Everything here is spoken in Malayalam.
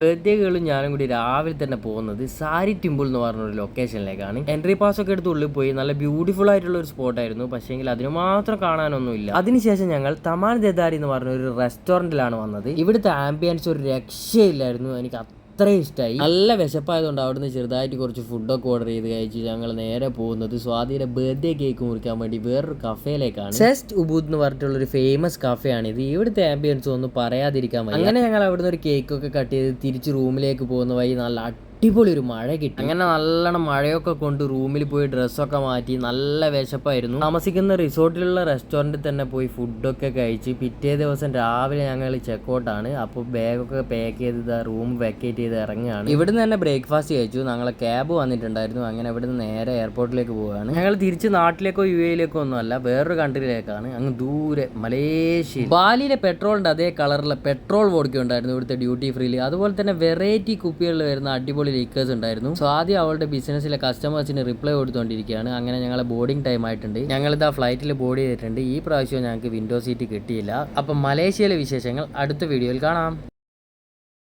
ബർത്ത്ഡേകളും ഞാനും കൂടി രാവിലെ തന്നെ പോകുന്നത് സാരി ടിമ്പിൾ എന്ന് പറഞ്ഞൊരു ലൊക്കേഷനിലേക്കാണ്. എൻട്രി പാസ് ഒക്കെ എടുത്ത് ഉള്ളിൽ പോയി നല്ല ബ്യൂട്ടിഫുൾ ആയിട്ടുള്ള ഒരു സ്പോട്ടായിരുന്നു. പക്ഷേങ്കിൽ അതിന് മാത്രം കാണാനൊന്നുമില്ല. അതിനുശേഷം ഞങ്ങൾ തമാൻ ദദാരി എന്ന് പറഞ്ഞ ഒരു റെസ്റ്റോറൻറ്റിലാണ് വന്നത്. ഇവിടുത്തെ ആംബിയൻസ് ഒരു രക്ഷയില്ലായിരുന്നു. എനിക്ക് അത്രയും ഇഷ്ടമായി. നല്ല വിശപ്പായതുകൊണ്ട് അവിടുന്ന് ചെറുതായിട്ട് കുറച്ച് ഫുഡൊക്കെ ഓർഡർ ചെയ്ത് കഴിച്ച് ഞങ്ങൾ നേരെ പോകുന്നത് സ്വാതിയുടെ ബർത്ത്ഡേ കേക്ക് മുറിക്കാൻ വേണ്ടി വേറൊരു കഫേയിലേക്കാണ്. സെസ്റ്റ് ഉബൂദ് എന്ന് പറഞ്ഞിട്ടുള്ള ഒരു ഫേമസ് കഫേയാണിത്. ഇവിടുത്തെ ആംബിയൻസ് ഒന്നും പറയാതിരിക്കാൻ പറ്റും. അങ്ങനെ ഞങ്ങൾ അവിടുന്ന് ഒരു കേക്കൊക്കെ കട്ട് ചെയ്ത് തിരിച്ച് റൂമിലേക്ക് പോകുന്ന വഴി നല്ല അടിപൊളി ഒരു മഴ കിട്ടി. അങ്ങനെ നല്ലോണം മഴയൊക്കെ കൊണ്ട് റൂമിൽ പോയി ഡ്രസ്സൊക്കെ മാറ്റി നല്ല വിശപ്പായിരുന്നു. താമസിക്കുന്ന റിസോർട്ടിലുള്ള റെസ്റ്റോറൻറ്റിൽ തന്നെ പോയി ഫുഡൊക്കെ കഴിച്ച് പിറ്റേ ദിവസം രാവിലെ ഞങ്ങൾ ചെക്കൗട്ടാണ്. അപ്പോൾ ബാഗൊക്കെ പാക്ക് ചെയ്ത് റൂം വെക്കേറ്റ് ചെയ്ത് ഇറങ്ങുകയാണ്. ഇവിടുന്ന് തന്നെ ബ്രേക്ക്ഫാസ്റ്റ് കഴിച്ചു. ഞങ്ങളെ ക്യാബ് വന്നിട്ടുണ്ടായിരുന്നു. അങ്ങനെ ഇവിടുന്ന് നേരെ എയർപോർട്ടിലേക്ക് പോവുകയാണ്. ഞങ്ങൾ തിരിച്ച് നാട്ടിലേക്കോ UAE-യിലേക്കോ ഒന്നുമല്ല, വേറൊരു കൺട്രിയിലേക്കാണ്. അങ്ങ് ദൂരെ മലേഷ്യ. ബാലിയിലെ പെട്രോളിൻ്റെ അതേ കളറിലെ പെട്രോൾ വോഡ്ക്ക ഉണ്ടായിരുന്നു ഇവിടുത്തെ ഡ്യൂട്ടി ഫ്രീയിൽ. അതുപോലെ തന്നെ വെറൈറ്റി കുപ്പികളിൽ വരുന്ന അടിപൊളി ലീക്കേഴ്സ് ഉണ്ടായിരുന്നു. സോ ആദ്യം അവളുടെ ബിസിനസ്സിലെ കസ്റ്റമേഴ്സിന് റിപ്ലൈ കൊടുത്തുകൊണ്ടിരിക്കുകയാണ്. അങ്ങനെ ഞങ്ങളെ ബോർഡിംഗ് ടൈം ആയിട്ടുണ്ട്. ഞങ്ങളിതാ ഫ്ലൈറ്റിൽ ബോർഡ് ചെയ്തിട്ടുണ്ട്. ഈ പ്രാവശ്യം ഞങ്ങൾക്ക് വിൻഡോ സീറ്റ് കിട്ടിയില്ല. അപ്പം മലേഷ്യയിലെ വിശേഷങ്ങൾ അടുത്ത വീഡിയോയിൽ കാണാം.